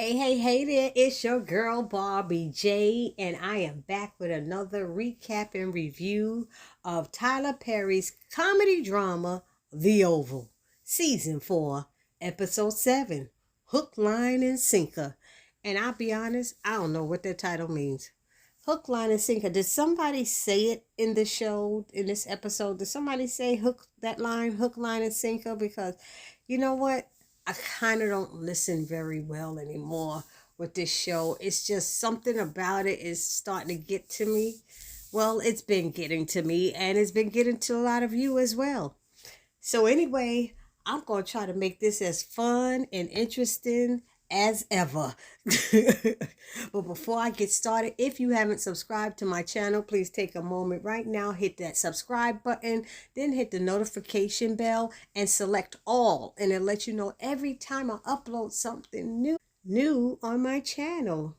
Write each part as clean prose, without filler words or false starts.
Hey there, it's your girl Barbie J, and I am back with another recap and review of Tyler Perry's comedy drama, The Oval, Season 4, Episode 7, Hook, Line, and Sinker. And I'll be honest, I don't know what that title means. Hook, Line, and Sinker. Did somebody say it in the show, in this episode? Did somebody say that line, hook, line, and sinker? Because you know what? I kind of don't listen very well anymore with this show. It's just something about it is starting to get to me. Well, it's been getting to me and it's been getting to a lot of you as well. So anyway, I'm going to try to make this as fun and interesting as ever. But before I get started, if you haven't subscribed to my channel, please take a moment right now, hit that subscribe button, then hit the notification bell and select all, and it'll let you know every time I upload something new on my channel.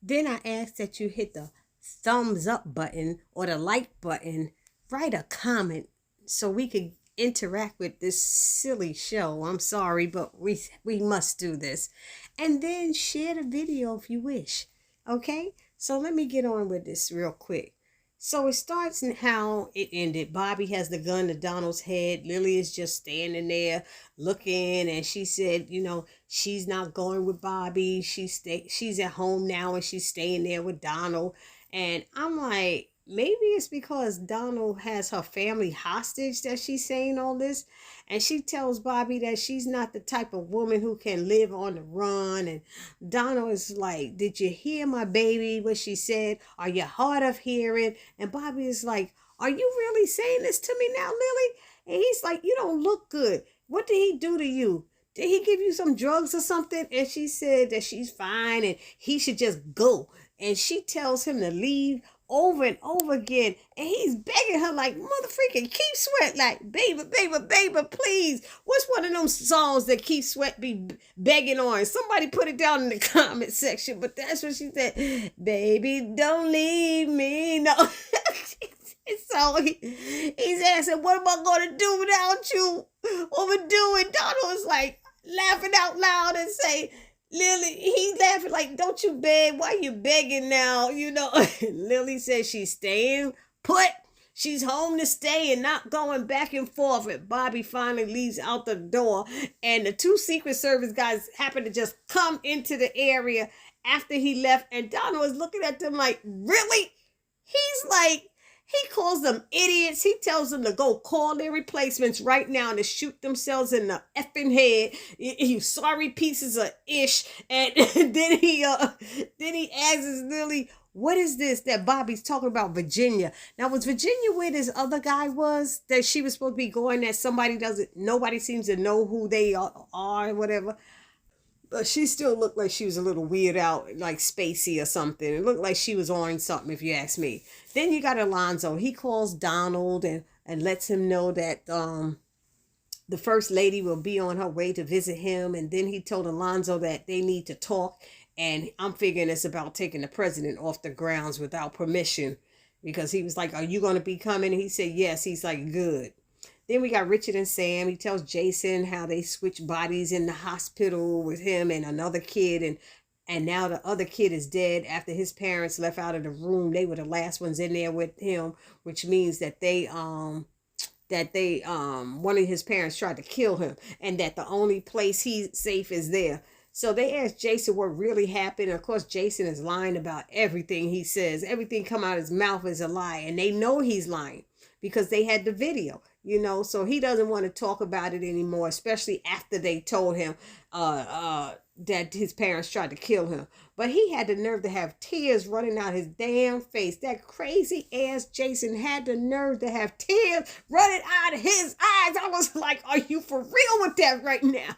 Then I ask that you hit the thumbs up button or the like button, write a comment so we can interact with this silly show. I'm sorry, but we must do this. And then share the video if you wish. Okay? So let me get on with this real quick. So it starts in how it ended. Bobby has the gun to Donald's head. Lily is just standing there looking, and she said, she's not going with Bobby. She's at home now and she's staying there with Donald. And I'm like, maybe it's because Donald has her family hostage that she's saying all this. And she tells Bobby that she's not the type of woman who can live on the run. And Donald is like, did you hear my baby? What she said? Are you hard of hearing? And Bobby is like, are you really saying this to me now, Lily? And he's like, you don't look good. What did he do to you? Did he give you some drugs or something? And she said that she's fine and he should just go. And she tells him to leave over and over again, and he's begging her like, mother freaking Keith Sweat, like, baby, please. What's one of them songs that Keith Sweat be begging on? Somebody put it down in the comment section. But that's what she said, baby, don't leave me. No. So he's asking, what am I going to do without you? What we doing? Donald is like laughing out loud and say, Lily, he's laughing like, don't you beg? Why you begging now? Lily says she's staying put. She's home to stay and not going back and forth. And Bobby finally leaves out the door. And the two Secret Service guys happen to just come into the area after he left. And Donald was looking at them like, really? He's like, he calls them idiots. He tells them to go call their replacements right now and to shoot themselves in the effing head. You sorry pieces of ish. And then he asks Lily, what is this that Bobby's talking about, Virginia? Now, was Virginia where this other guy was that she was supposed to be going, that nobody seems to know who they are or whatever? But she still looked like she was a little weird out, like spacey or something. It looked like she was on something, if you ask me. Then you got Alonzo. He calls Donald and lets him know that the first lady will be on her way to visit him. And then he told Alonzo that they need to talk. And I'm figuring it's about taking the president off the grounds without permission. Because he was like, are you going to be coming? And he said, yes. He's like, good. Then we got Richard and Sam. He tells Jason how they switched bodies in the hospital with him and another kid. And now the other kid is dead after his parents left out of the room. They were the last ones in there with him, which means that one of his parents tried to kill him and that the only place he's safe is there. So they asked Jason what really happened. Of course, Jason is lying about everything he says. Everything come out of his mouth is a lie. And they know he's lying because they had the video. So he doesn't want to talk about it anymore, especially after they told him that his parents tried to kill him. But he had the nerve to have tears running out his damn face. That crazy ass Jason had the nerve to have tears running out of his eyes. I was like, are you for real with that right now?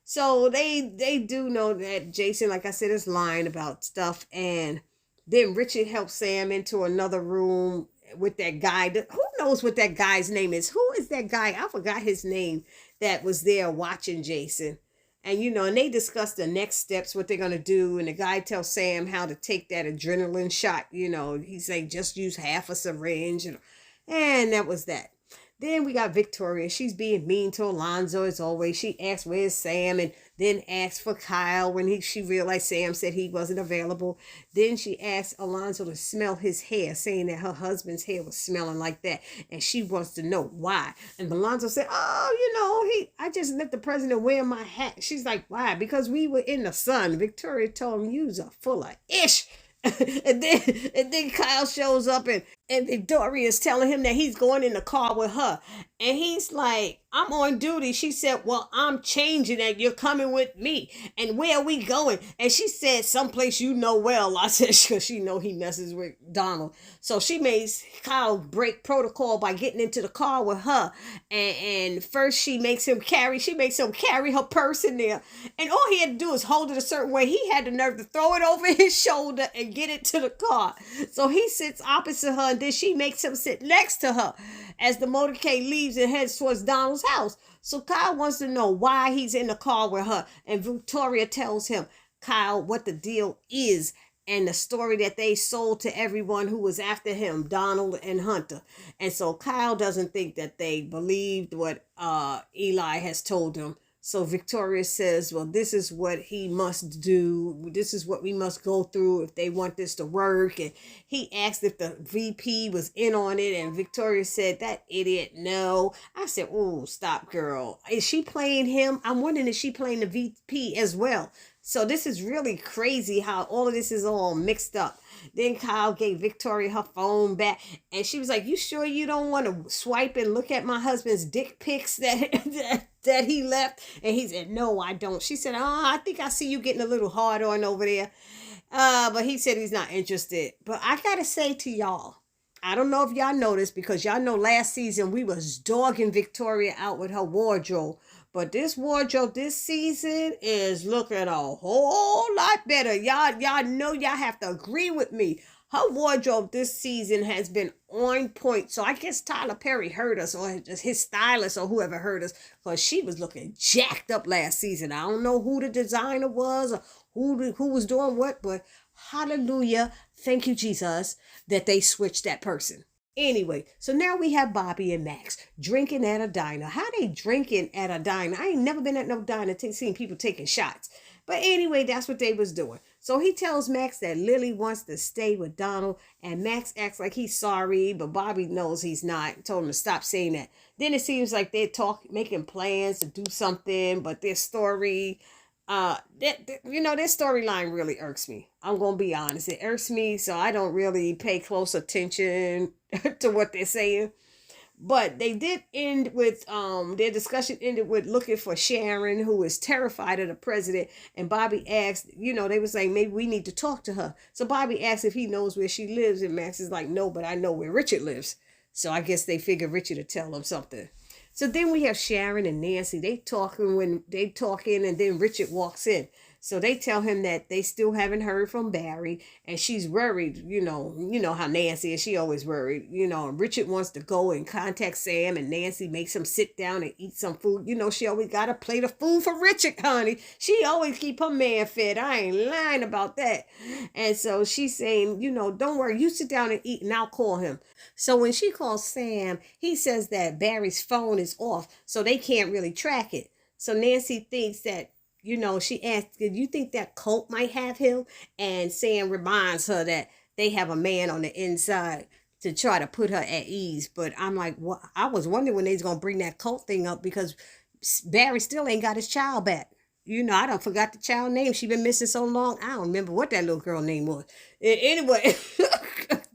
So they do know that Jason, like I said, is lying about stuff. And then Richard helps Sam into another room with that guy. Who knows what that guy's name is? Who is that guy? I forgot his name that was there watching Jason. And, and they discuss the next steps, what they're going to do. And the guy tells Sam how to take that adrenaline shot. He's like, just use half a syringe. And that was that. Then we got Victoria. She's being mean to Alonzo as always. She asks where's Sam, and then asks for Kyle when she realized Sam said he wasn't available. Then she asked Alonzo to smell his hair, saying that her husband's hair was smelling like that, and she wants to know why. And Alonzo said, "Oh, I just let the president wear my hat." She's like, "Why?" "Because we were in the sun." Victoria told him, "You's a full of ish." and then Kyle shows up, and Victoria is telling him that he's going in the car with her. And he's like, "I'm on duty." She said, "Well, I'm changing and you're coming with me." "And where are we going?" And she said, "Someplace you know well." I said, because she know he messes with Donald. So she makes Kyle break protocol by getting into the car with her. And first she makes him carry her purse in there. And all he had to do is hold it a certain way. He had the nerve to throw it over his shoulder and get it to the car. So he sits opposite her, and then she makes him sit next to her as the motorcade leaves and heads towards Donald's house. So Kyle wants to know why he's in the car with her. And Victoria tells him, Kyle, what the deal is and the story that they sold to everyone who was after him, Donald and Hunter. And so Kyle doesn't think that they believed what Eli has told him. So Victoria says, well, this is what he must do. This is what we must go through if they want this to work. And he asked if the VP was in on it. And Victoria said, that idiot, no. I said, oh, stop, girl. Is she playing him? I'm wondering if she playing the VP as well. So this is really crazy how all of this is all mixed up. Then Kyle gave Victoria her phone back, and she was like, you sure you don't want to swipe and look at my husband's dick pics that he left? And he said, no, I don't. She said, I think I see you getting a little hard on over there. But he said he's not interested. But I got to say to y'all, I don't know if y'all noticed, because y'all know last season we was dogging Victoria out with her wardrobe. But this wardrobe this season is looking a whole lot better. Y'all know y'all have to agree with me. Her wardrobe this season has been on point. So I guess Tyler Perry heard us, or just his stylist, or whoever heard us, because she was looking jacked up last season. I don't know who the designer was or who was doing what, but hallelujah. Thank you, Jesus, that they switched that person. Anyway, so now we have Bobby and Max drinking at a diner. How they drinking at a diner? I ain't never been at no diner seen people taking shots. But anyway, that's what they was doing. So he tells Max that Lily wants to stay with Donald, and Max acts like he's sorry, but Bobby knows he's not. Told him to stop saying that. Then it seems like they're making plans to do something, but their story, their storyline really irks me. I'm gonna be honest, it irks me, so I don't really pay close attention to what they're saying. But they did end with their discussion ended with looking for Sharon, who is terrified of the president. And Bobby asked, they was like, maybe we need to talk to her. So Bobby asked if he knows where she lives, and Max is like, no, but I know where Richard lives. So I guess they figured Richard would tell them something. So then we have Sharon and Nancy. They talking, and then Richard walks in. So they tell him that they still haven't heard from Barry, and she's worried. You know how Nancy is. She always worried. Richard wants to go and contact Sam, and Nancy makes him sit down and eat some food. She always got a plate of food for Richard, honey. She always keep her man fed. I ain't lying about that. And so she's saying, don't worry, you sit down and eat, and I'll call him. So when she calls Sam, he says that Barry's phone is off, so they can't really track it. So Nancy thinks that, she asked, "Did you think that Colt might have him?" And Sam reminds her that they have a man on the inside to try to put her at ease. But I'm like, well, I was wondering when they was going to bring that Colt thing up, because Barry still ain't got his child back. I done forgot the child name. She been missing so long. I don't remember what that little girl name was. Anyway,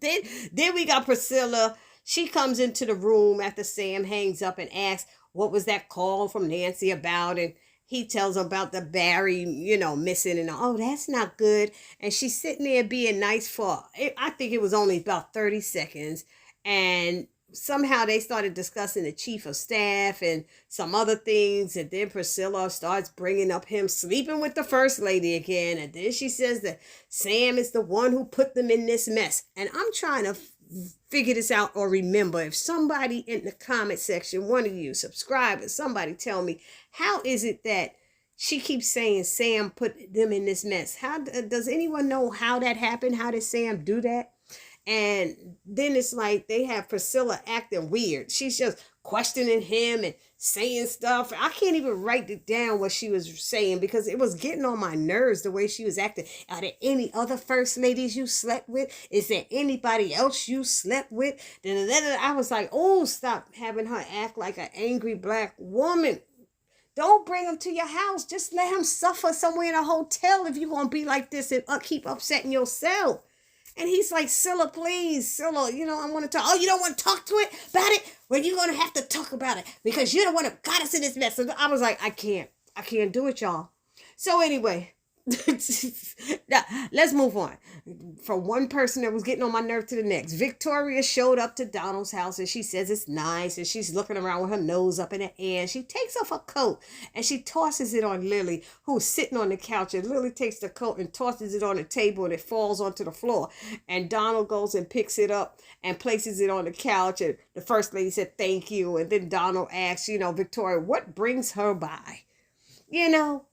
then we got Priscilla. She comes into the room after Sam hangs up and asks, what was that call from Nancy about? And he tells her about the Barry, missing, and oh, that's not good. And she's sitting there being nice I think it was only about 30 seconds. And somehow they started discussing the chief of staff and some other things. And then Priscilla starts bringing up him sleeping with the first lady again. And then she says that Sam is the one who put them in this mess. And I'm trying to figure this out, or remember. If somebody in the comment section, one of you subscribers, somebody tell me, how is it that she keeps saying Sam put them in this mess? How does anyone know how that happened? How did Sam do that? And then it's like they have Priscilla acting weird. She's just questioning him and saying stuff. I can't even write it down what she was saying because it was getting on my nerves the way she was acting. Are there any other first ladies you slept with? Is there anybody else you slept with? I was like, oh, stop having her act like an angry black woman. Don't bring him to your house. Just let him suffer somewhere in a hotel if you're going to be like this and keep upsetting yourself. And he's like, Scylla, please, Scylla, I want to talk. Oh, you don't want to talk to it about it? Well, you're going to have to talk about it because you're the one that got us in this mess. So I was like, I can't do it, y'all. So anyway, now, let's move on. From one person that was getting on my nerve to the next. Victoria showed up to Donald's house and she says it's nice and she's looking around with her nose up in the air. She takes off her coat and she tosses it on Lily, who's sitting on the couch, and Lily takes the coat and tosses it on the table and it falls onto the floor, and Donald goes and picks it up and places it on the couch, and the first lady said thank you, and then Donald asks, Victoria, what brings her by?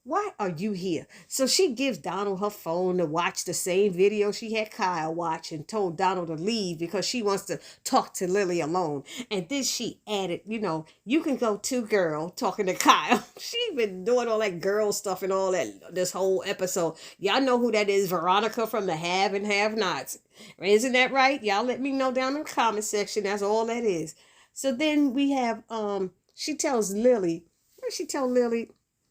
Why are you here? So she gives Donald her phone to watch the same video she had Kyle watch and told Donald to leave because she wants to talk to Lily alone. And then she added, you can go too, girl, talking to Kyle. She been doing all that girl stuff and all that this whole episode. Y'all know who that is, Veronica from the Have and Have Nots. Isn't that right? Y'all let me know down in the comment section. That's all that is. So then we have, she tells Lily,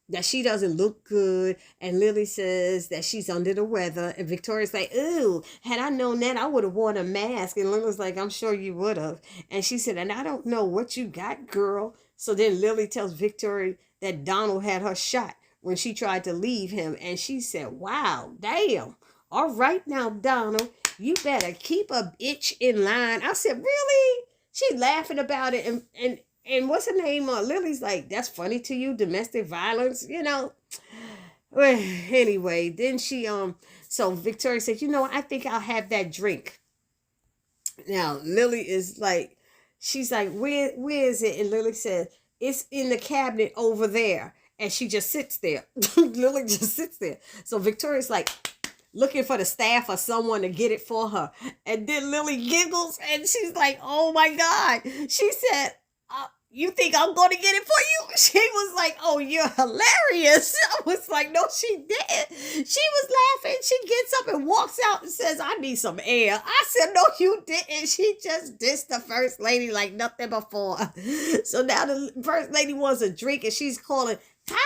that she doesn't look good, and Lily says that she's under the weather, and Victoria's like, ooh, had I known that, I would have worn a mask, and Lily's like, I'm sure you would have, and she said, and I don't know what you got, girl. So then Lily tells Victoria that Donald had her shot when she tried to leave him, and she said, wow, damn, all right now, Donald, you better keep a bitch in line. I said, really? She laughing about it, and what's her name? Lily's like, that's funny to you, domestic violence, Well, anyway, then she, so Victoria said, I think I'll have that drink. Now, Lily is like, she's like, where is it? And Lily said, it's in the cabinet over there. And she just sits there. Lily just sits there. So Victoria's like, looking for the staff or someone to get it for her. And then Lily giggles and she's like, oh my God. She said, you think I'm going to get it for you? She was like, oh, you're hilarious. I was like, no, she didn't. She was laughing. She gets up and walks out and says, I need some air. I said, no, you didn't. She just dissed the first lady like nothing before. So now the first lady wants a drink and she's calling, Kyle,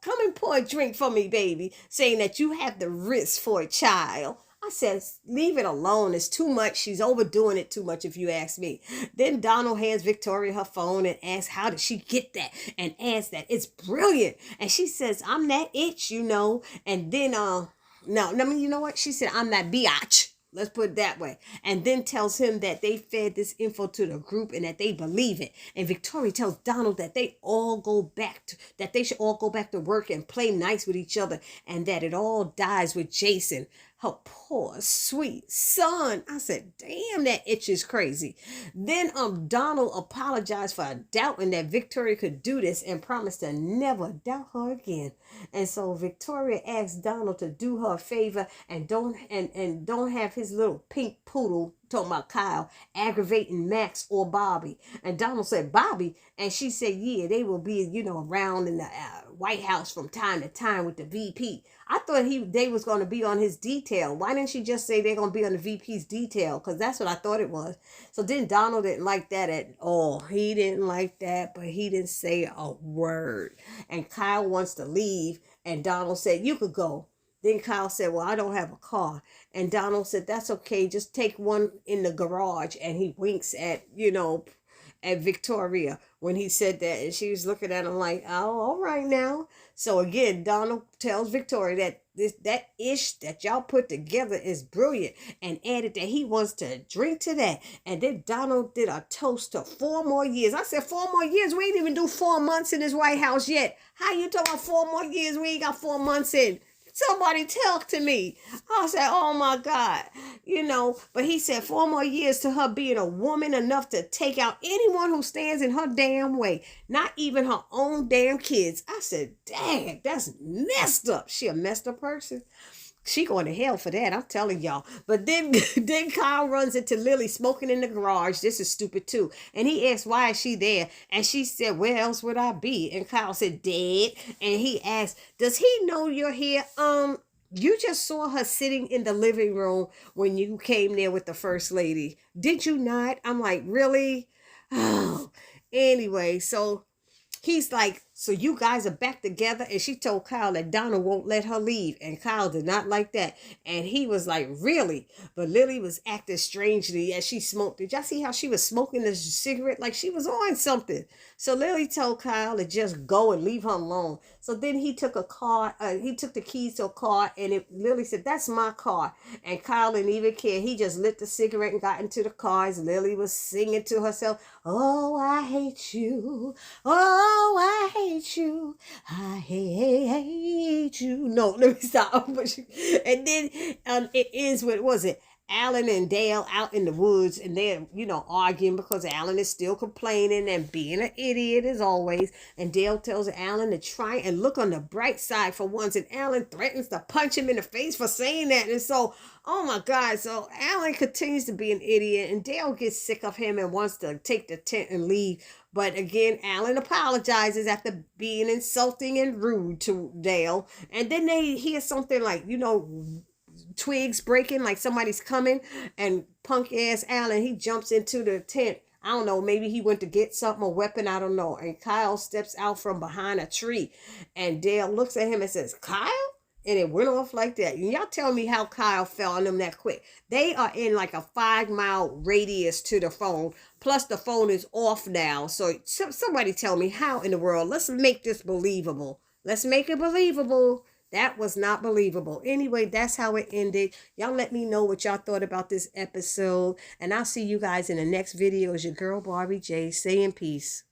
come and pour a drink for me, baby, saying that you have the wrist for a child. I said, leave it alone. It's too much. She's overdoing it too much, if you ask me. Then Donald hands Victoria her phone and asks, how did she get that? And adds that it's brilliant. And she says, I'm that itch, And then, you know what? She said, I'm that biatch. Let's put it that way. And then tells him that they fed this info to the group and that they believe it. And Victoria tells Donald that they should all go back to work and play nice with each other, and that it all dies with Jason, her poor sweet son. I said, damn, that itch is crazy. Then Donald apologized for doubting that Victoria could do this and promised to never doubt her again. And so Victoria asked Donald to do her a favor and don't have his little pink poodle, talking about Kyle, aggravating Max or Bobby. And Donald said, Bobby? And she said, yeah, they will be, around in the White House from time to time with the VP. I thought they was going to be on his detail. Why didn't she just say they're going to be on the VP's detail? Because that's what I thought it was. So then Donald didn't like that at all. He didn't like that, but he didn't say a word. And Kyle wants to leave. And Donald said, you could go. Then Kyle said, well, I don't have a car. And Donald said, that's okay. Just take one in the garage. And he winks at, at Victoria when he said that. And she was looking at him like, oh, all right now. So again, Donald tells Victoria that that ish that y'all put together is brilliant, and added that he wants to drink to that. And then Donald did a toast to 4 more years. I said, 4 more years? We ain't even do 4 months in this White House yet. How you talking about 4 more years? We ain't got 4 months in. Somebody talk to me. I said, oh my God, but he said 4 more years to her being a woman enough to take out anyone who stands in her damn way, not even her own damn kids. I said, dang, that's messed up. She a messed up person. She going to hell for that, I'm telling y'all. But then then Kyle runs into Lily smoking in the garage. This is stupid too. And he asked, why is she there? And she said, where else would I be? And Kyle said, dead. And he asked, does he know you're here? You just saw her sitting in the living room when you came there with the first lady. Did you not? I'm like, really? Oh, anyway, so he's like, so you guys are back together? And she told Kyle that Donna won't let her leave. And Kyle did not like that. And he was like, really? But Lily was acting strangely as she smoked. Did y'all see how she was smoking the cigarette? Like she was on something. So Lily told Kyle to just go and leave her alone. So then he took a car. He took the keys to a car. And Lily said, that's my car. And Kyle didn't even care. He just lit the cigarette and got into the car as Lily was singing to herself, oh, I hate you. Oh, I hate you. I hate you. No, let me stop. And then it ends with, was it Alan and Dale out in the woods, and they're, arguing because Alan is still complaining and being an idiot as always. And Dale tells Alan to try and look on the bright side for once, and Alan threatens to punch him in the face for saying that. And so, oh my God, so Alan continues to be an idiot, and Dale gets sick of him and wants to take the tent and leave. But again, Alan apologizes after being insulting and rude to Dale. And then they hear something like, twigs breaking, like somebody's coming, and punk ass Alan, he jumps into the tent. I don't know, maybe he went to get something, a weapon, I don't know. And Kyle steps out from behind a tree, and Dale looks at him and says, Kyle? And it went off like that. And y'all tell me how Kyle fell on them that quick. They are in like a 5-mile radius to the phone. Plus the phone is off now. So somebody tell me how in the world. Let's make this believable. Let's make it believable. That was not believable. Anyway, that's how it ended. Y'all let me know what y'all thought about this episode. And I'll see you guys in the next video. It's your girl, Barbie J, saying peace.